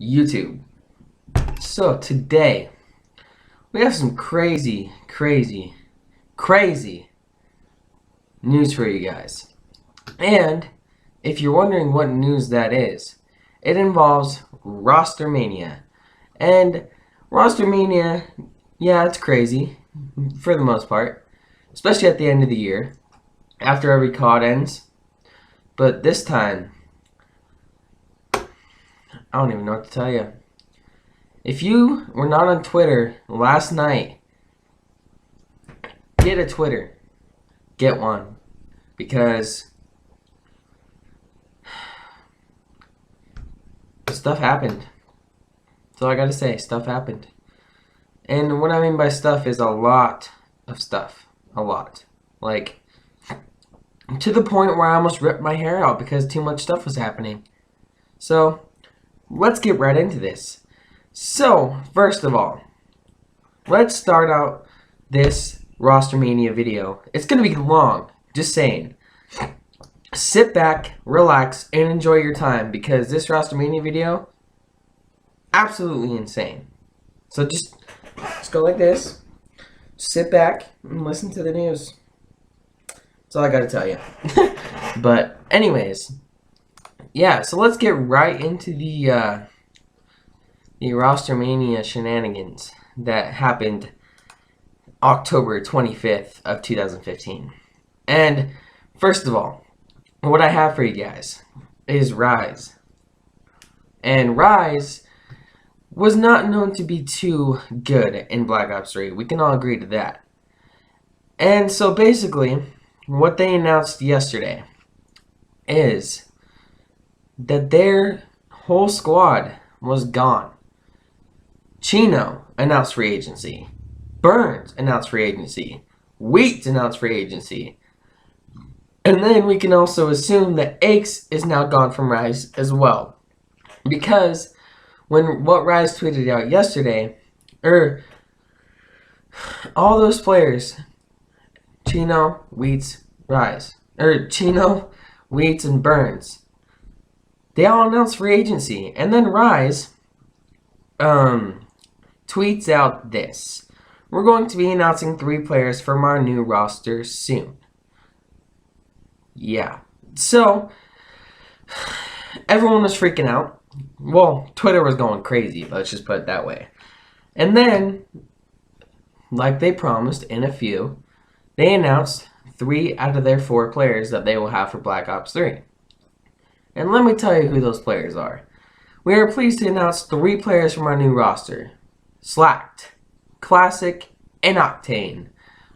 YouTube. So today we have some crazy news for you guys. And if you're wondering what news that is, it involves Rostermania. And Rostermania, yeah, it's crazy for the most part, especially at the end of the year after every COD ends. But this time, I don't even know what to tell you. If you were not on Twitter last night, get a Twitter. Get one. Because stuff happened. That's all I gotta say. Stuff happened. And what I mean by stuff is a lot of stuff. A lot. Like, to the point where I almost ripped my hair out because too much stuff was happening. So, let's get right into this. So, first of all, let's start out this Rostermania video. It's going to be long, just saying. Sit back, relax, and enjoy your time because this Rostermania video, absolutely insane. So just go like this, sit back, and listen to the news. That's all I got to tell you. But anyways, yeah, so let's get right into the Rostermania shenanigans that happened October 25th of 2015. And first of all, what I have for you guys is Rise. And Rise was not known to be too good in Black Ops 3. We can all agree to that. And so basically, what they announced yesterday is that their whole squad was gone. Chino announced free agency. Burns announced free agency. Wheat announced free agency. And then we can also assume that Aches is now gone from Rise as well. Because what Rise tweeted out yesterday, all those players, Chino, Wheats, Rise, Chino, Wheats, and Burns, they all announced free agency. And then Rise tweets out this: we're going to be announcing 3 players from our new roster soon. Yeah. So, everyone was freaking out. Well, Twitter was going crazy, let's just put it that way. And then, like they promised in a few, they announced 3 out of their 4 players that they will have for Black Ops 3. And let me tell you who those players are. We are pleased to announce 3 players from our new roster: Slacked, Classic, and Octane.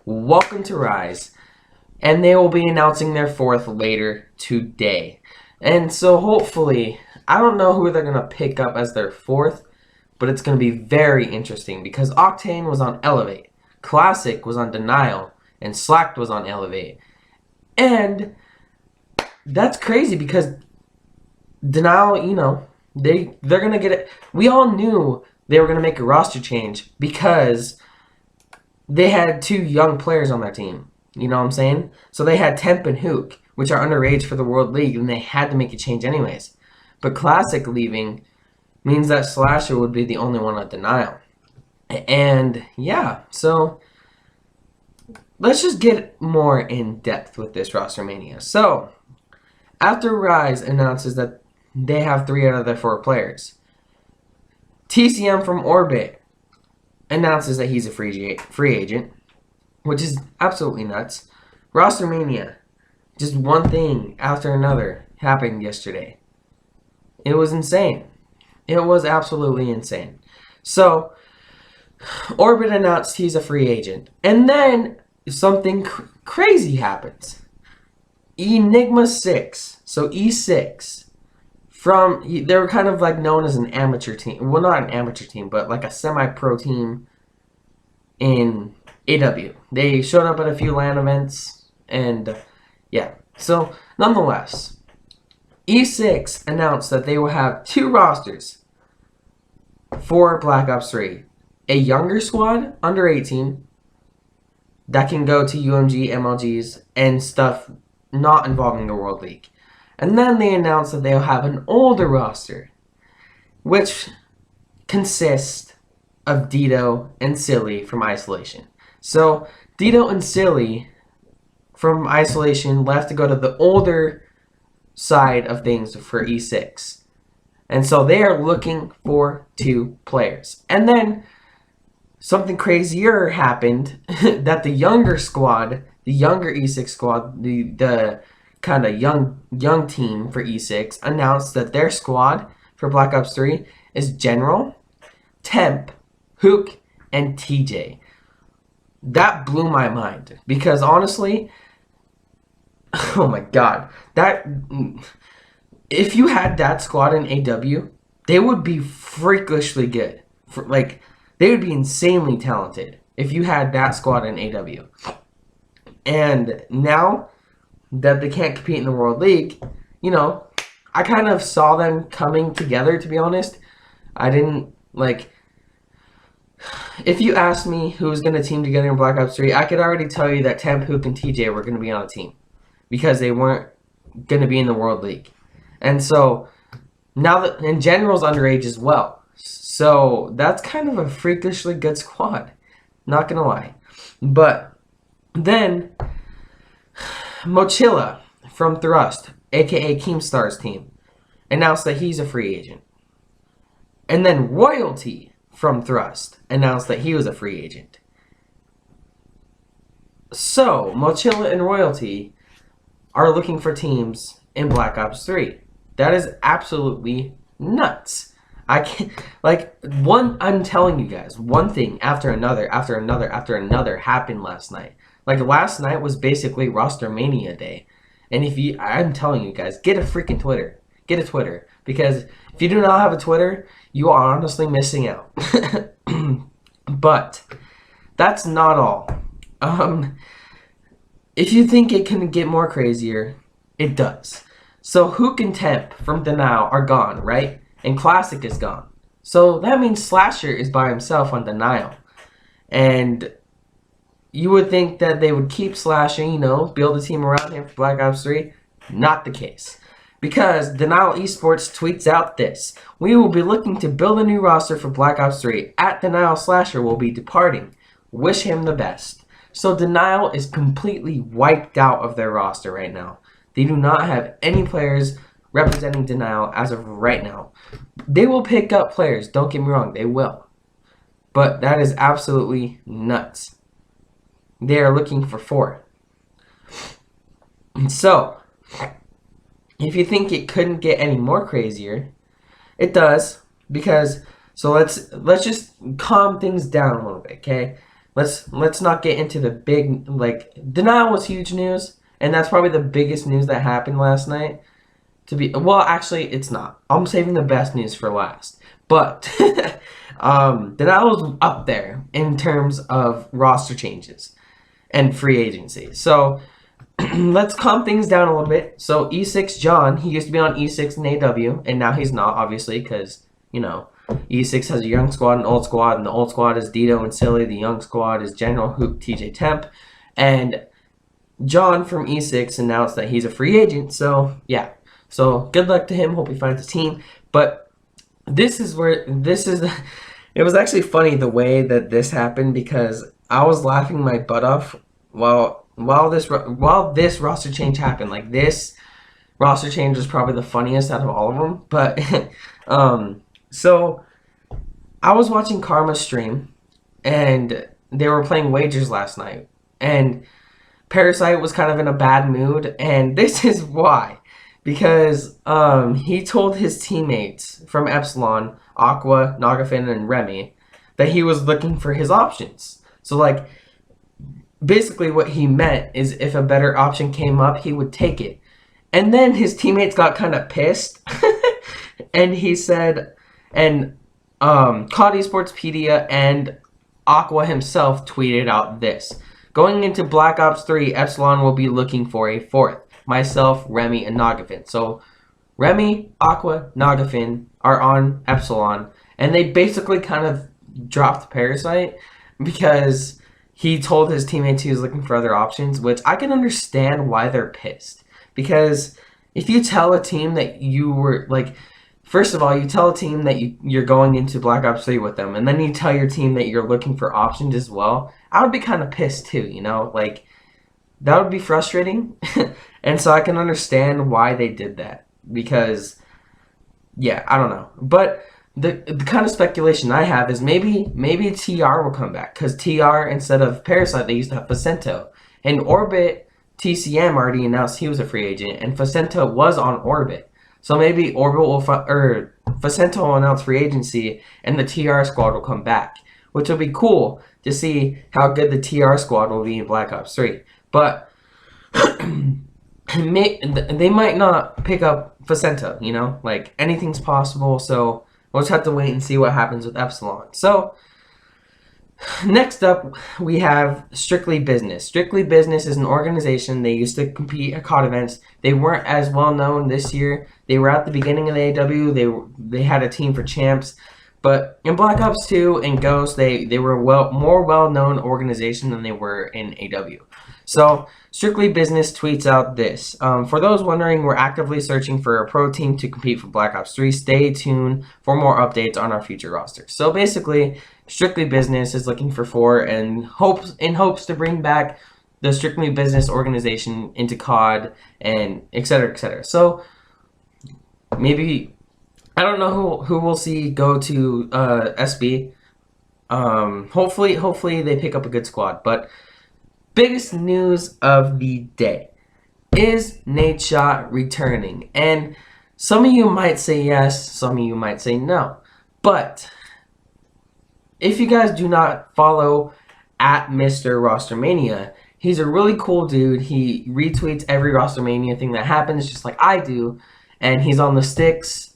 Welcome to Rise. And they will be announcing their 4th later today. And so hopefully, I don't know who they're going to pick up as their 4th, but it's going to be very interesting because Octane was on Elevate, Classic was on Denial, and Slacked was on Elevate. And that's crazy because Denial, you know, they're going to get it. We all knew they were going to make a roster change because they had 2 young players on their team. You know what I'm saying? So they had Temp and Hook, which are underage for the World League, and they had to make a change anyways. But Classic leaving means that Slasher would be the only one on Denial. And yeah, so let's just get more in depth with this Rostermania. So after Rise announces that they have 3 out of their 4 players, TCM from Orbit announces that he's a free agent, which is absolutely nuts. Rostermania, just one thing after another happened yesterday. It was insane. It was absolutely insane. So, Orbit announced he's a free agent. And then something crazy happens. Enigma 6, so E6, they were kind of like known as an amateur team. Well, not an amateur team, but like a semi-pro team in AW. They showed up at a few LAN events, and yeah. So, nonetheless, E6 announced that they will have 2 rosters for Black Ops 3. A younger squad, under 18, that can go to UMG, MLGs, and stuff not involving the World League. And then they announced that they'll have an older roster. which consists of Dito and Silly from Isolation. So Dito and Silly from Isolation left to go to the older side of things for E6. And so they are looking for 2 players. And then something crazier happened that the younger squad, the younger E6 squad, the kind of young team for E6 announced that their squad for Black Ops 3 is General, Temp, Hook, and TJ. That blew my mind because honestly, oh my god, that if you had that squad in AW, they would be freakishly good. They would be insanely talented if you had that squad in AW. And now that they can't compete in the World League, I kind of saw them coming together, to be honest. I didn't, if you asked me who was going to team together in Black Ops 3, I could already tell you that Temp, Hook, and TJ were going to be on a team because they weren't going to be in the World League. And so, now that, and General's underage as well. So, that's kind of a freakishly good squad. Not going to lie. But, then, Mochila from Thrust, aka Keemstar's team, announced that he's a free agent. And then Royalty from Thrust announced that he was a free agent. So, Mochila and Royalty are looking for teams in Black Ops 3. That is absolutely nuts. I can't, I'm telling you guys, one thing after another happened last night. Last night was basically Rostermania day. And I'm telling you guys, get a freaking Twitter. Get a Twitter. Because if you do not have a Twitter, you are honestly missing out. But that's not all. If you think it can get more crazier, it does. So Hook and Temp from Denial are gone, right? And Classic is gone. So that means Slasher is by himself on Denial. And you would think that they would keep Slasher, build a team around him for Black Ops 3. Not the case. Because Denial Esports tweets out this: "We will be looking to build a new roster for Black Ops 3. At Denial, Slasher will be departing. Wish him the best." So Denial is completely wiped out of their roster right now. They do not have any players representing Denial as of right now. They will pick up players, don't get me wrong, they will. But that is absolutely nuts. They are looking for 4. And so, if you think it couldn't get any more crazier, it does. Because, so let's just calm things down a little bit, okay? Let's not get into the big, Denial was huge news. And that's probably the biggest news that happened last night. Actually, it's not. I'm saving the best news for last. But Denial was up there in terms of roster changes and free agency. So let's calm things down a little bit. So E6 John, he used to be on E6 and AW, and now he's not, obviously, because, E6 has a young squad and an old squad, and the old squad is Dito and Silly. The young squad is General, Hoop, TJ, Temp. And John from E6 announced that he's a free agent, so yeah. So good luck to him. Hope he finds a team. But it was actually funny the way that this happened because I was laughing my butt off while this roster change happened. This roster change was probably the funniest out of all of them. But so I was watching Karma's stream and they were playing wagers last night, and Parasite was kind of in a bad mood, and this is why. Because he told his teammates from Epsilon, Aqua, Nagafin, and Remy, that he was looking for his options. So, basically what he meant is if a better option came up, he would take it. And then his teammates got kind of pissed, and he said, and COD Esportspedia and Aqua himself tweeted out this: "Going into Black Ops 3, Epsilon will be looking for a 4th. Myself, Remy, and Nagafin." So, Remy, Aqua, Nagafin are on Epsilon. And they basically kind of dropped Parasite because he told his teammates he was looking for other options, which I can understand why they're pissed. Because if you tell a team that you were, first of all, you tell a team that you're going into Black Ops 3 with them, and then you tell your team that you're looking for options as well. I would be kind of pissed too, like that would be frustrating. And so I can understand why they did that because, yeah, I don't know. But the kind of speculation I have is maybe TR will come back because TR, instead of Parasite, they used to have Facento. And Orbit, TCM already announced he was a free agent, and Facento was on Orbit. So maybe Orbit Facento will announce free agency, and the TR squad will come back, which will be cool to see how good the TR squad will be in Black Ops 3. But they might not pick up Facento, like anything's possible. So we'll just have to wait and see what happens with Epsilon. So next up, we have Strictly Business. Strictly Business is an organization. They used to compete at COD events. They weren't as well known this year. They were at the beginning of the AW. They had a team for champs. But in Black Ops 2 and Ghost, they were more well-known organization than they were in AW. So Strictly Business tweets out this. For those wondering, we're actively searching for a pro team to compete for Black Ops 3. Stay tuned for more updates on our future roster. So basically, Strictly Business is looking for 4 and hopes to bring back the Strictly Business organization into COD and etc. etc. So maybe, I don't know who we'll see go to SB. Hopefully they pick up a good squad. But biggest news of the day is Nadeshot returning. And some of you might say yes, some of you might say no. But if you guys do not follow at Mr. Rostermania, he's a really cool dude. He retweets every Rostermania thing that happens just like I do. And he's on the Sticks.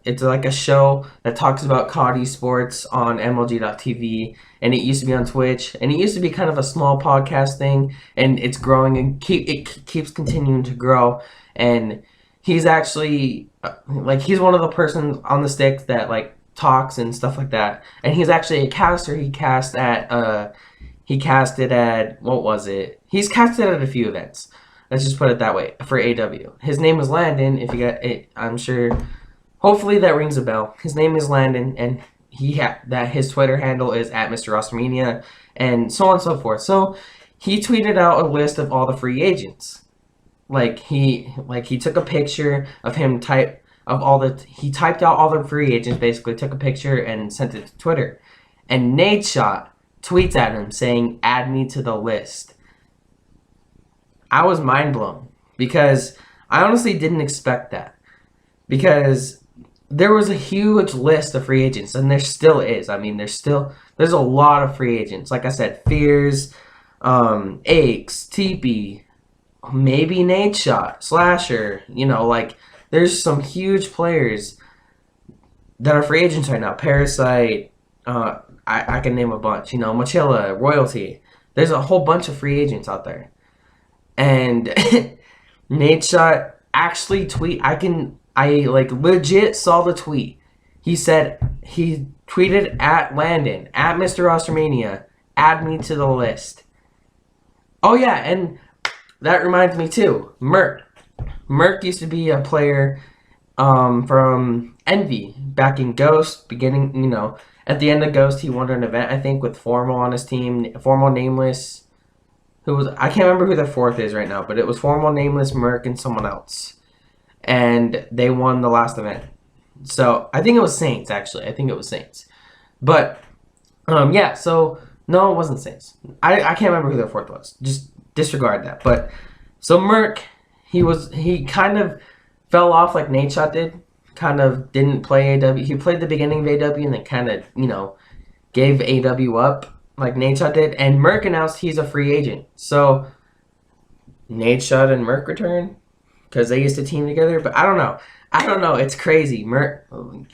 It's like a show that talks about COD esports on MLG.TV, and it used to be on Twitch, and it used to be kind of a small podcast thing, and it's growing and it keeps continuing to grow. And he's actually he's one of the persons on the Sticks that like talks and stuff like that, and he's actually a caster. He casted at what was it? He's casted at a few events. Let's just put it that way for AW. His name was Landon. If you got it, I'm sure. Hopefully that rings a bell. His name is Landon, and his Twitter handle is at Mr. Rostermania, and so on and so forth. So he tweeted out a list of all the free agents. He took a picture of him he typed out all the free agents, basically took a picture and sent it to Twitter. And Nadeshot tweets at him saying, "Add me to the list." I was mind blown because I honestly didn't expect that, because there was a huge list of free agents, and there still is. I mean, there's a lot of free agents. Like I said, Fears, Aches, TP, maybe Nadeshot, Slasher. There's some huge players that are free agents right now. Parasite, I can name a bunch. Mochila, Royalty. There's a whole bunch of free agents out there. And Nadeshot actually I legit saw the tweet. He tweeted at Landon, at Mr. Rostermania, add me to the list. Oh yeah, and that reminds me too, Merc. Merc used to be a player from Envy back in Ghost, beginning, at the end of Ghost he won an event, I think, with Formal on his team, Formal, Nameless, I can't remember who the fourth is right now, but it was Formal, Nameless, Merc, and someone else. And they won the last event. So I think it was Saints, actually. I think it was Saints. But yeah, so no, it wasn't Saints. I can't remember who their fourth was. Just disregard that. But so Merc, he kind of fell off like Nadeshot did. Kind of didn't play AW. He played the beginning of AW and then kind of, gave AW up like Nadeshot did. And Merc announced he's a free agent. So Nadeshot and Merc return, because they used to team together. But I don't know. It's crazy. Merc and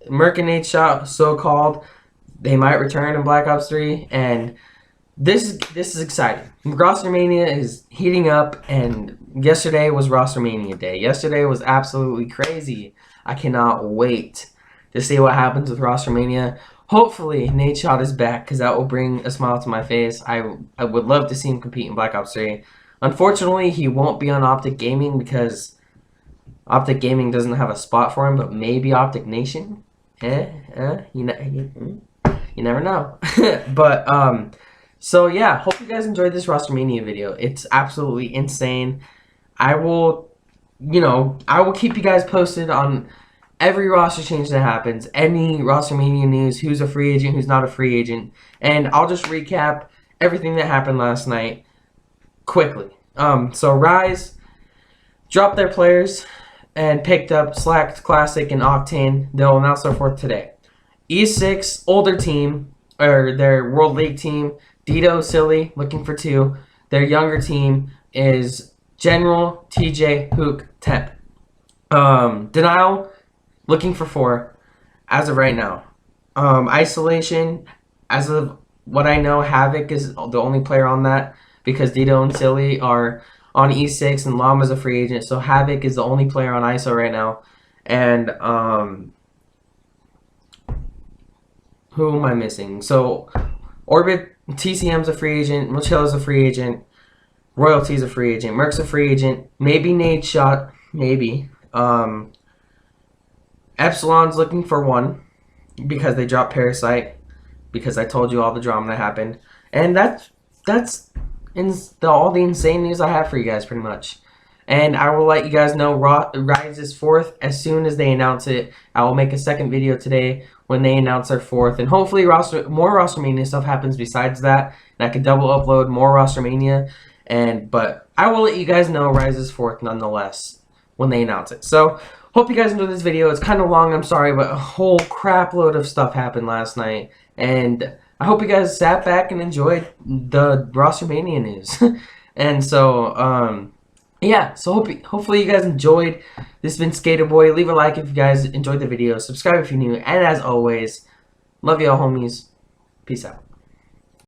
Nadeshot, so-called, they might return in Black Ops 3. And this is exciting. Rostermania is heating up, and yesterday was Rostermania Day. Yesterday was absolutely crazy. I cannot wait to see what happens with Rostermania. Hopefully, Nadeshot is back, because that will bring a smile to my face. I would love to see him compete in Black Ops 3. Unfortunately, he won't be on Optic Gaming because Optic Gaming doesn't have a spot for him, but maybe Optic Nation. You never know. But so yeah, hope you guys enjoyed this Rostermania video. It's absolutely insane. I will keep you guys posted on every roster change that happens, any Rostermania news, who's a free agent, who's not a free agent, and I'll just recap everything that happened last night quickly. So Rise dropped their players and picked up Slack, Classic, and Octane. They'll announce their fourth today. E6, older team, or their World League team, Dito, Silly, looking for 2. Their younger team is General, TJ, Hook, Temp. Denial, looking for 4, as of right now. Isolation, as of what I know, Havoc is the only player on that, because Dito and Silly are on E6 and Llama's a free agent, so Havoc is the only player on ISO right now. And who am I missing? So Orbit, TCM's a free agent, Mochilla's a free agent, Royalty's a free agent, Merc's a free agent, maybe Nadeshot, maybe. Epsilon's looking for 1 because they dropped Parasite, because I told you all the drama that happened. And that's all the insane news I have for you guys, pretty much. And I will let you guys know Rise is 4th as soon as they announce it. I will make a second video today when they announce their 4th. And hopefully more Rostermania stuff happens besides that. And I can double upload more Rostermania. But I will let you guys know Rise is 4th nonetheless when they announce it. So hope you guys enjoyed this video. It's kind of long, I'm sorry, but a whole crap load of stuff happened last night. And I hope you guys sat back and enjoyed the Rostermania news. And so, yeah, so hopefully you guys enjoyed. This has been Skater Boy. Leave a like if you guys enjoyed the video. Subscribe if you're new. And as always, love y'all, homies. Peace out.